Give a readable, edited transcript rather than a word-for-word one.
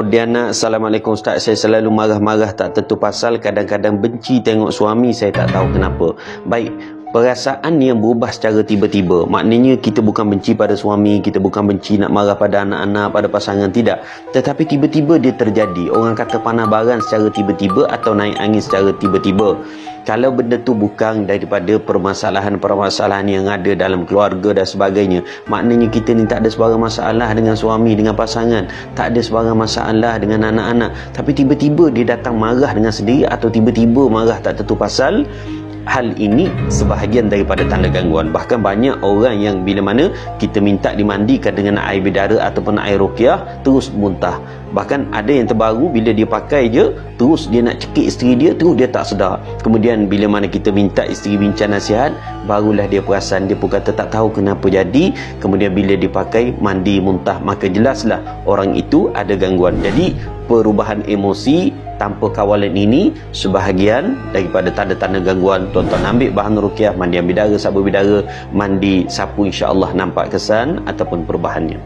Nurdiana, Assalamualaikum Ustaz. Saya selalu marah-marah tak tentu pasal, kadang-kadang benci tengok suami, saya tak tahu kenapa. Baik, perasaan yang berubah secara tiba-tiba, maknanya kita bukan benci pada suami, kita bukan benci nak marah pada anak-anak, pada pasangan, tidak. Tetapi tiba-tiba dia terjadi. Orang kata panah baran secara tiba-tiba atau naik angin secara tiba-tiba. Kalau benda tu bukan daripada permasalahan-permasalahan yang ada dalam keluarga dan sebagainya, maknanya kita ni tak ada sebarang masalah dengan suami, dengan pasangan, tak ada sebarang masalah dengan anak-anak, tapi tiba-tiba dia datang marah dengan sendiri atau tiba-tiba marah tak tentu pasal. Hal ini sebahagian daripada tanda gangguan. Bahkan banyak orang yang bila mana kita minta dimandikan dengan air bidara ataupun air ruqyah, terus muntah. Bahkan ada yang terbaru, bila dia pakai je, terus dia nak cekik isteri dia, terus dia tak sedar. Kemudian bila mana kita minta isteri bincang nasihat, barulah dia perasan, dia pun kata tak tahu kenapa jadi. Kemudian bila dipakai mandi muntah, maka jelaslah orang itu ada gangguan. Jadi perubahan emosi tanpa kawalan ini sebahagian daripada tanda-tanda gangguan. Tuan-tuan ambil bahan ruqyah, mandi bidara, sabun bidara, mandi sapu, insya-Allah nampak kesan ataupun perubahannya.